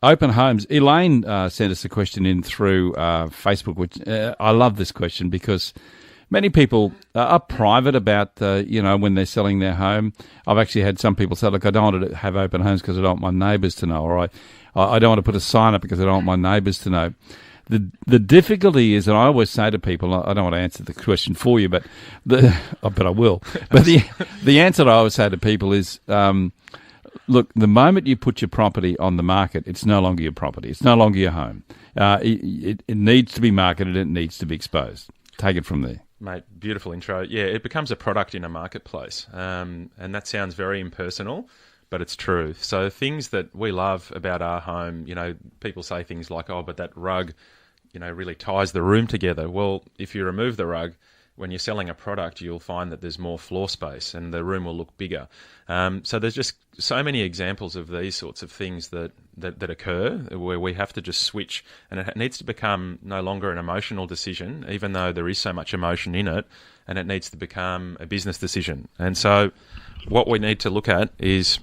Open homes. Elaine sent us a question in through Facebook, which I love this question because many people are private about, when they're selling their home. I've actually had some people say, look, I don't want to have open homes because I don't want my neighbours to know, or I don't want to put a sign up because I don't want my neighbours to know. The difficulty is, and I always say to people, I don't want to answer the question for you, but I will. But the answer that I always say to people is, look, the moment you put your property on the market, it's no longer your property. It's no longer your home. It needs to be marketed. It needs to be exposed. Take it from there. Mate, beautiful intro. Yeah, it becomes a product in a marketplace. And that sounds very impersonal, but it's true. So things that we love about our home, people say things like, oh, but that rug, really ties the room together. Well, if you remove the rug, when you're selling a product, you'll find that there's more floor space and the room will look bigger. So there's just so many examples of these sorts of things that occur where we have to just switch, and it needs to become no longer an emotional decision, even though there is so much emotion in it, and it needs to become a business decision. And so what we need to look at is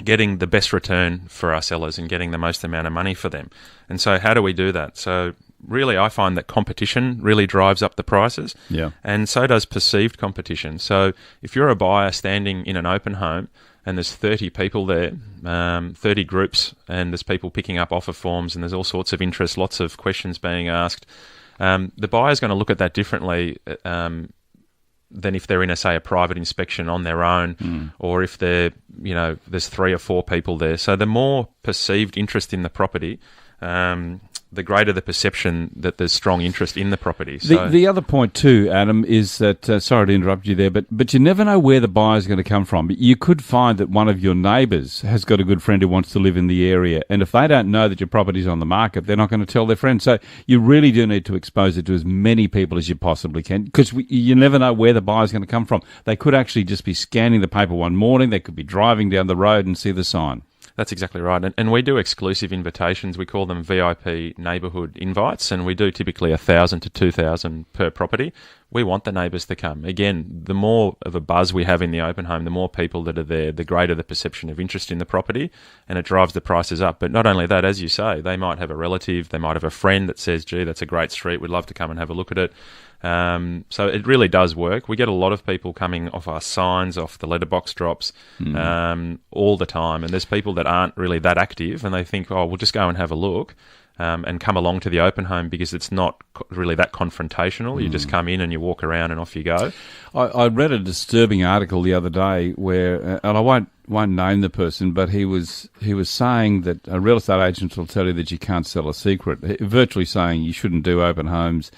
getting the best return for our sellers and getting the most amount of money for them. And so how do we do that? So really, I find that competition really drives up the prices. Yeah. And so does perceived competition. So if you're a buyer standing in an open home and there's 30 people there, 30 groups, and there's people picking up offer forms and there's all sorts of interest, lots of questions being asked, the buyer's going to look at that differently than if they're in a private inspection on their own, or if they're, there's 3 or 4 people there. So the more perceived interest in the property, the greater the perception that there's strong interest in the property. So the other point too, Adam, is that, sorry to interrupt you there, but you never know where the buyer's going to come from. You could find that one of your neighbours has got a good friend who wants to live in the area, and if they don't know that your property's on the market, they're not going to tell their friends. So you really do need to expose it to as many people as you possibly can, because you never know where the buyer's going to come from. They could actually just be scanning the paper one morning, they could be driving down the road and see the sign. That's exactly right. And we do exclusive invitations. We call them VIP neighbourhood invites, and we do typically 1,000 to 2,000 per property. We want the neighbours to come. Again, the more of a buzz we have in the open home, the more people that are there, the greater the perception of interest in the property, and it drives the prices up. But not only that, as you say, they might have a relative, they might have a friend that says, gee, that's a great street, we'd love to come and have a look at it. So it really does work. We get a lot of people coming off our signs, off the letterbox drops, all the time. And there's people that aren't really that active, and they think, oh, we'll just go and have a look, and come along to the open home because it's not really that confrontational. You just come in and you walk around and off you go. I read a disturbing article the other day where, and I won't name the person, but he was saying that real estate agents will tell you that you can't sell a secret, virtually saying you shouldn't do open homes.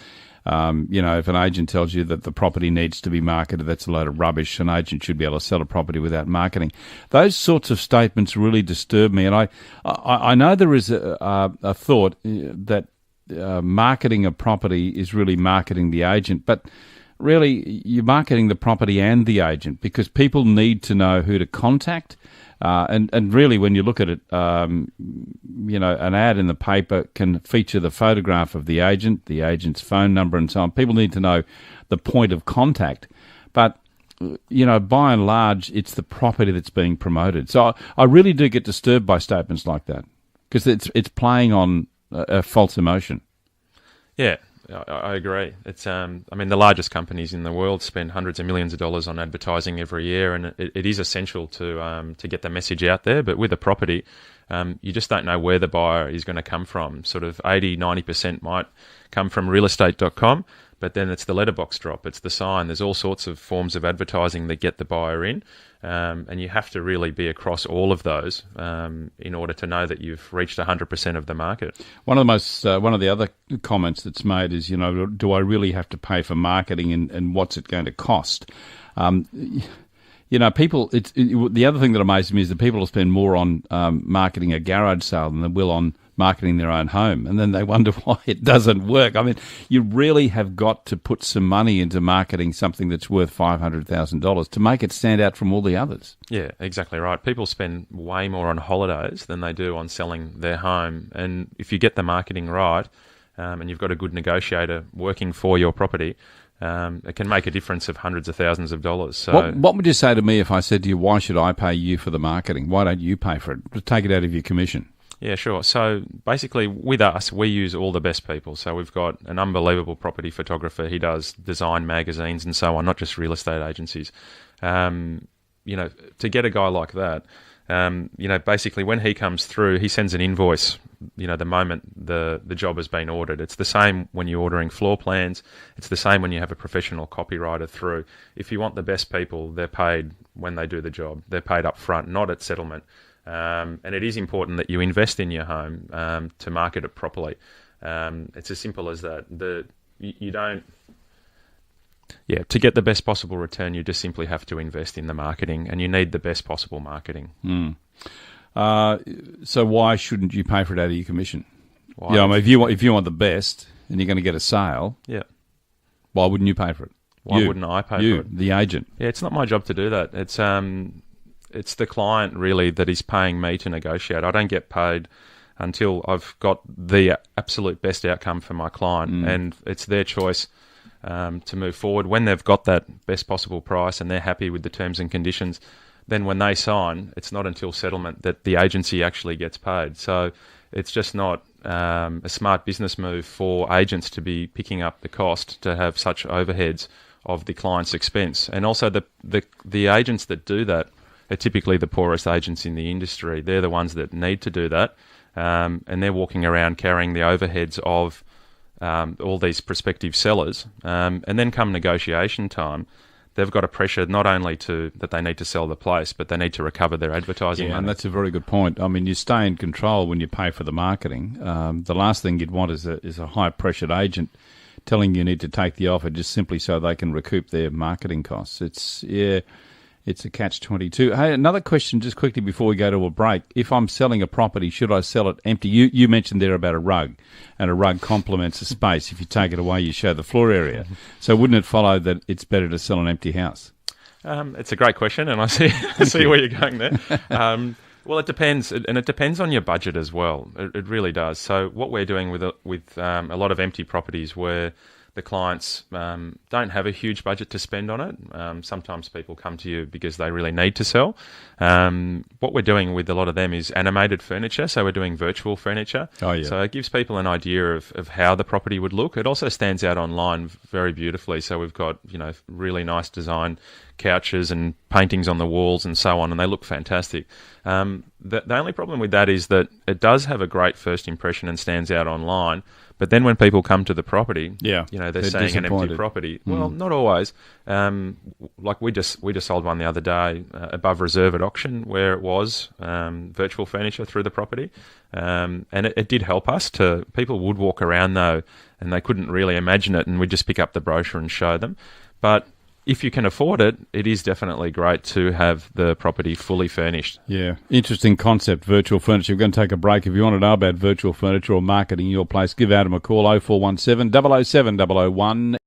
If an agent tells you that the property needs to be marketed, that's a load of rubbish. An agent should be able to sell a property without marketing. Those sorts of statements really disturb me, and I know there is a thought that marketing a property is really marketing the agent, but really you're marketing the property and the agent, because people need to know who to contact. And really, when you look at it, an ad in the paper can feature the photograph of the agent's phone number and so on. People need to know the point of contact. But, by and large, it's the property that's being promoted. So I really do get disturbed by statements like that, because it's playing on a false emotion. Yeah. I agree. It's, the largest companies in the world spend hundreds of millions of dollars on advertising every year, and it is essential to get the message out there. But with a property, you just don't know where the buyer is going to come from. Sort of 80-90% might come from realestate.com, but then it's the letterbox drop, it's the sign. There's all sorts of forms of advertising that get the buyer in, and you have to really be across all of those in order to know that you've reached 100% of the market. One of the other comments that's made is, do I really have to pay for marketing, and what's it going to cost? People. The other thing that amazes me is that people will spend more on marketing a garage sale than they will on marketing their own home, and then they wonder why it doesn't work. I mean, you really have got to put some money into marketing something that's worth $500,000 to make it stand out from all the others. Yeah, exactly right. People spend way more on holidays than they do on selling their home, and if you get the marketing right, and you've got a good negotiator working for your property, it can make a difference of hundreds of thousands of dollars. So, what would you say to me if I said to you, why should I pay you for the marketing? Why don't you pay for it? Just take it out of your commission. Yeah, sure. So basically, with us, we use all the best people. So we've got an unbelievable property photographer. He does design magazines and so on, not just real estate agencies. To get a guy like that, basically when he comes through, he sends an invoice, the moment the job has been ordered. It's the same when you're ordering floor plans. It's the same when you have a professional copywriter through. If you want the best people, they're paid when they do the job. They're paid up front, not at settlement. And it is important that you invest in your home to market it properly. It's as simple as that. You don't... Yeah, to get the best possible return, you just simply have to invest in the marketing, and you need the best possible marketing. So why shouldn't you pay for it out of your commission? Why? Yeah, I mean, if you want the best and you're going to get a sale, yeah, why wouldn't you pay for it? Why wouldn't I pay for it? The agent. Yeah, it's not my job to do that. It's the client really that is paying me to negotiate. I don't get paid until I've got the absolute best outcome for my client, and it's their choice to move forward. When they've got that best possible price and they're happy with the terms and conditions, then when they sign, it's not until settlement that the agency actually gets paid. So it's just not a smart business move for agents to be picking up the cost to have such overheads of the client's expense. And also the agents that do that are typically the poorest agents in the industry. They're the ones that need to do that, and they're walking around carrying the overheads of all these prospective sellers. And then come negotiation time, they've got a pressure not only that they need to sell the place, but they need to recover their advertising money. And that's a very good point. I mean, you stay in control when you pay for the marketing. The last thing you'd want is a high-pressured agent telling you need to take the offer just simply so they can recoup their marketing costs. It's a catch-22. Hey, another question just quickly before we go to a break. If I'm selling a property, should I sell it empty? You mentioned there about a rug, and a rug complements a space. If you take it away, you show the floor area. So wouldn't it follow that it's better to sell an empty house? It's a great question, and I see where you're going there. Well, it depends, and it depends on your budget as well. It really does. So what we're doing with a lot of empty properties where the clients don't have a huge budget to spend on it. Sometimes people come to you because they really need to sell. What we're doing with a lot of them is animated furniture. So we're doing virtual furniture. Oh, yeah. So it gives people an idea of how the property would look. It also stands out online very beautifully. So we've got, really nice design couches and paintings on the walls and so on, and they look fantastic. The only problem with that is that it does have a great first impression and stands out online. But then when people come to the property, they're seeing an empty property. Well, not always. Like we just sold one the other day above reserve at auction where it was virtual furniture through the property. And it did help us people would walk around though and they couldn't really imagine it, and we'd just pick up the brochure and show them. But if you can afford it, it is definitely great to have the property fully furnished. Yeah, interesting concept, virtual furniture. We're going to take a break. If you want to know about virtual furniture or marketing your place, give Adam a call, 0417 007 001.